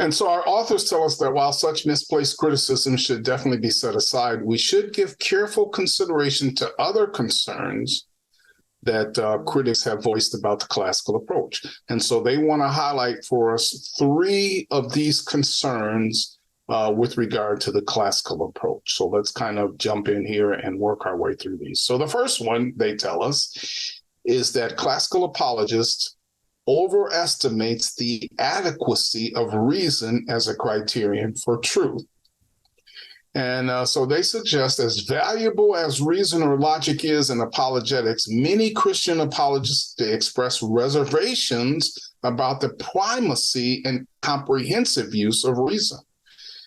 And so our authors tell us that while such misplaced criticism should definitely be set aside, we should give careful consideration to other concerns that critics have voiced about the classical approach. And so they want to highlight for us three of these concerns with regard to the classical approach. So let's kind of jump in here and work our way through these. So the first one, they tell us, is that classical apologists overestimates the adequacy of reason as a criterion for truth. And so they suggest, as valuable as reason or logic is in apologetics, many Christian apologists express reservations about the primacy and comprehensive use of reason,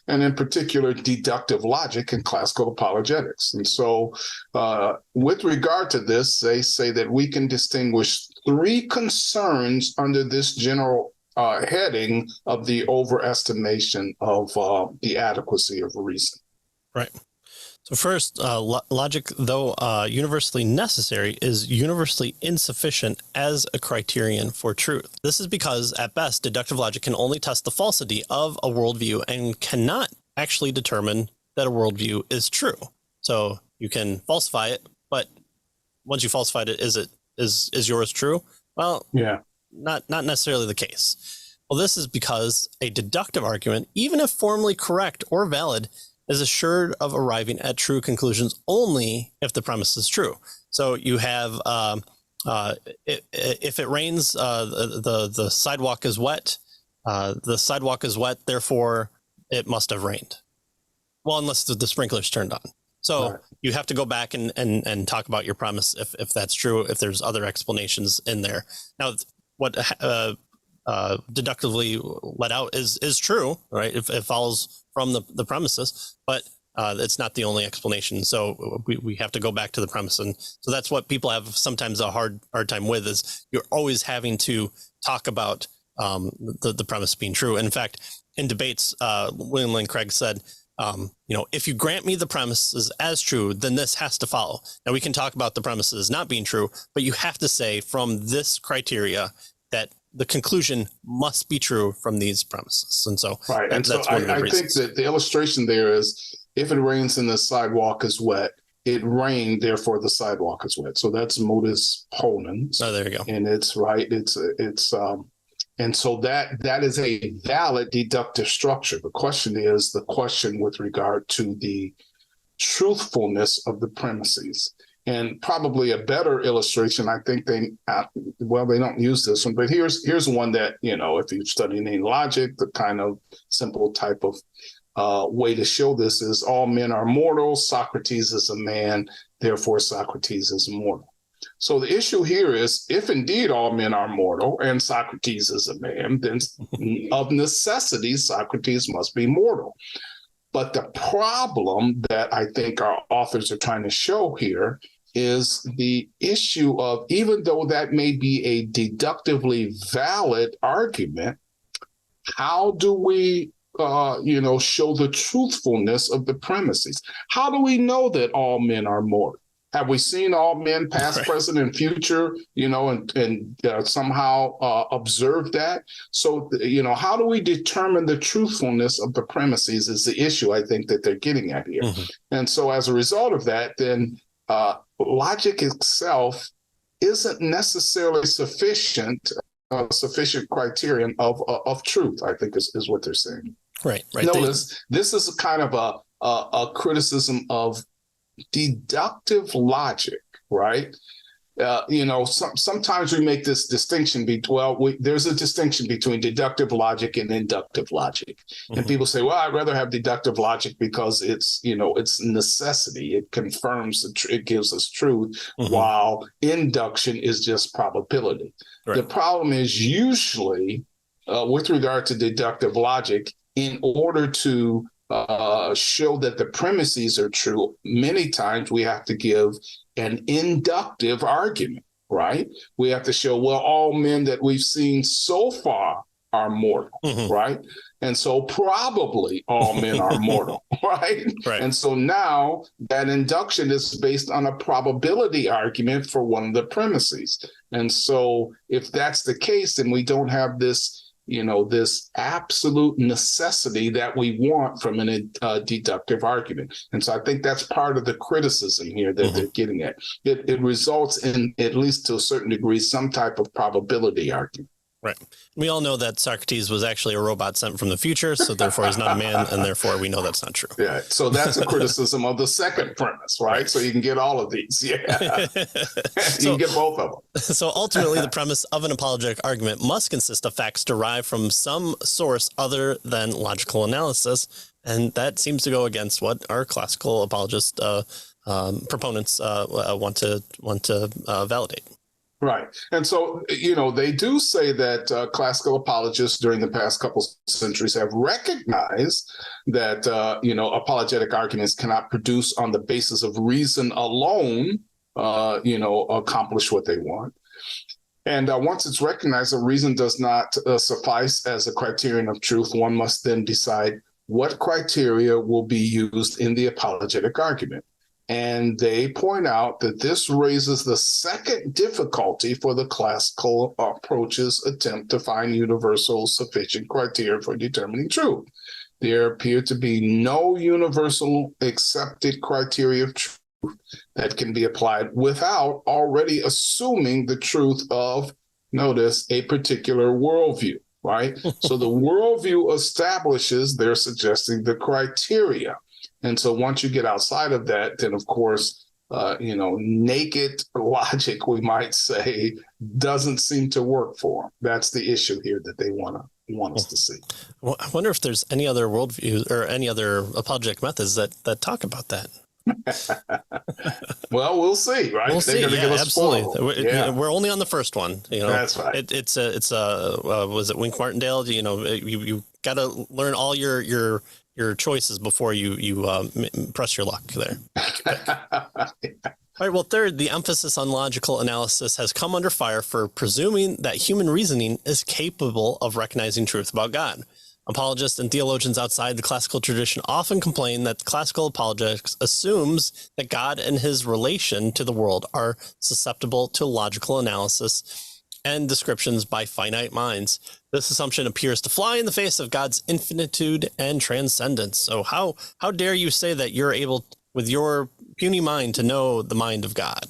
and in particular, deductive logic in classical apologetics. And so with regard to this, they say that we can distinguish three concerns under this general heading of the overestimation of the adequacy of reason. Right. So first, logic, though universally necessary, is universally insufficient as a criterion for truth. This is because, at best, deductive logic can only test the falsity of a worldview and cannot actually determine that a worldview is true. So you can falsify it, but once you falsified it, is yours true? Well, yeah, not necessarily the case. Well, this is because a deductive argument, even if formally correct or valid, is assured of arriving at true conclusions only if the premise is true. So you have, if it rains, the sidewalk is wet. The sidewalk is wet, therefore it must have rained. Well, unless the sprinkler's turned on. So you have to go back and talk about your premise if that's true, if there's other explanations in there. Now, what deductively let out is true, right? If it follows from the premises, but it's not the only explanation. So we have to go back to the premise. And so that's what people have sometimes a hard time with, is you're always having to talk about the premise being true. And in fact, in debates, William Lane Craig said, if you grant me the premises as true, then this has to follow. Now we can talk about the premises not being true, but you have to say from this criteria that the conclusion must be true from these premises. And so, right. And that's one of the reasons. I think that the illustration there is, if it rains and the sidewalk is wet, it rained, therefore the sidewalk is wet. So that's modus ponens. Oh, there you go. And it's right. And so that is a valid deductive structure. The question is the question with regard to the truthfulness of the premises. And probably a better illustration, I think they don't use this one, but here's one that, if you've studied any logic, the kind of simple type of way to show this is all men are mortal. Socrates is a man, therefore Socrates is mortal. So the issue here is, if indeed all men are mortal and Socrates is a man, then of necessity, Socrates must be mortal. But the problem that I think our authors are trying to show here is the issue of, even though that may be a deductively valid argument, how do we, show the truthfulness of the premises? How do we know that all men are mortal? Have we seen all men, past, present, and future, and somehow observe that? So, how do we determine the truthfulness of the premises is the issue I think that they're getting at here. Mm-hmm. And so as a result of that, then logic itself isn't necessarily sufficient criterion of truth, I think is what they're saying. Right. Notice, this is a kind of a criticism of deductive logic, right? Sometimes we make this distinction there's a distinction between deductive logic and inductive logic. Mm-hmm. And people say, well, I'd rather have deductive logic because it's necessity. It confirms, it gives us truth, mm-hmm. while induction is just probability. Right. The problem is usually with regard to deductive logic, in order to show that the premises are true, many times we have to give an inductive argument, right? We have to show, well, all men that we've seen so far are mortal, mm-hmm. right? And so probably all men are mortal, right? And so now that induction is based on a probability argument for one of the premises. And so if that's the case, then we don't have this this absolute necessity that we want from a deductive argument. And so I think that's part of the criticism here that they're getting at. It results in, at least to a certain degree, some type of probability argument. Right. We all know that Socrates was actually a robot sent from the future, so therefore he's not a man, and therefore we know that's not true. Yeah. So that's a criticism of the second premise, right? So you can get all of these. Yeah. You can get both of them. So ultimately, the premise of an apologetic argument must consist of facts derived from some source other than logical analysis, and that seems to go against what our classical apologist proponents want to validate. Right. And so, they do say that classical apologists during the past couple centuries have recognized that, apologetic arguments cannot produce on the basis of reason alone, accomplish what they want. And once it's recognized that reason does not suffice as a criterion of truth, one must then decide what criteria will be used in the apologetic argument. And they point out that this raises the second difficulty for the classical approach's attempt to find universal sufficient criteria for determining truth. There appear to be no universal accepted criteria of truth that can be applied without already assuming the truth of, notice, a particular worldview, right? So the worldview establishes, they're suggesting, the criteria. And so once you get outside of that, then, of course, naked logic, we might say, doesn't seem to work for them. That's the issue here that they want us to see. Well, I wonder if there's any other worldviews or any other apologetic methods that talk about that. Well, we'll see, right? We'll see. Yeah, absolutely. We're only on the first one. That's right. It's was it Wink Martindale? You got to learn all your choices before you press your luck there. All right. Well, third, the emphasis on logical analysis has come under fire for presuming that human reasoning is capable of recognizing truth about God. Apologists and theologians outside the classical tradition often complain that classical apologetics assumes that God and his relation to the world are susceptible to logical analysis and descriptions by finite minds. This assumption appears to fly in the face of God's infinitude and transcendence. So how dare you say that you're able, with your puny mind, to know the mind of God?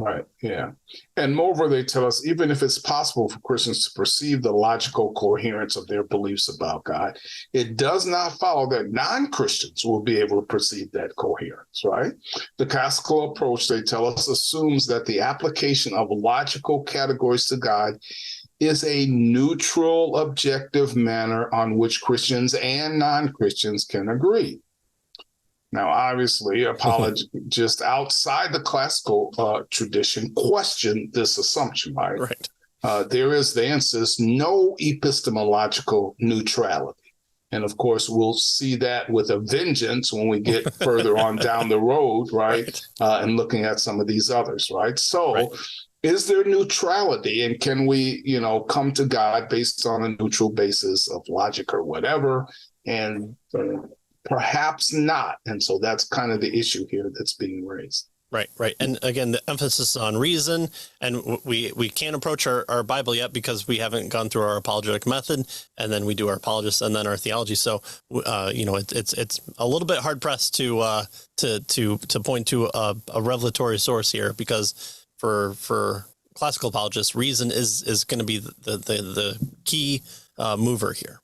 Right. Yeah. And moreover, they tell us, even if it's possible for Christians to perceive the logical coherence of their beliefs about God, it does not follow that non-Christians will be able to perceive that coherence, right? The classical approach, they tell us, assumes that the application of logical categories to God is a neutral, objective manner on which Christians and non-Christians can agree. Now, obviously, apologists outside the classical tradition question this assumption, right? Right. There is, they insist, no epistemological neutrality. And of course, we'll see that with a vengeance when we get further on down the road, right? And looking at some of these others, right? So is there neutrality, and can we, come to God based on a neutral basis of logic or whatever? And perhaps not. And so that's kind of the issue here that's being raised. Right. And again, the emphasis on reason, and we can't approach our Bible yet because we haven't gone through our apologetic method, and then we do our apologists and then our theology. So, it's a little bit hard pressed to point to a revelatory source here, because for classical apologists, reason is going to be the key mover here.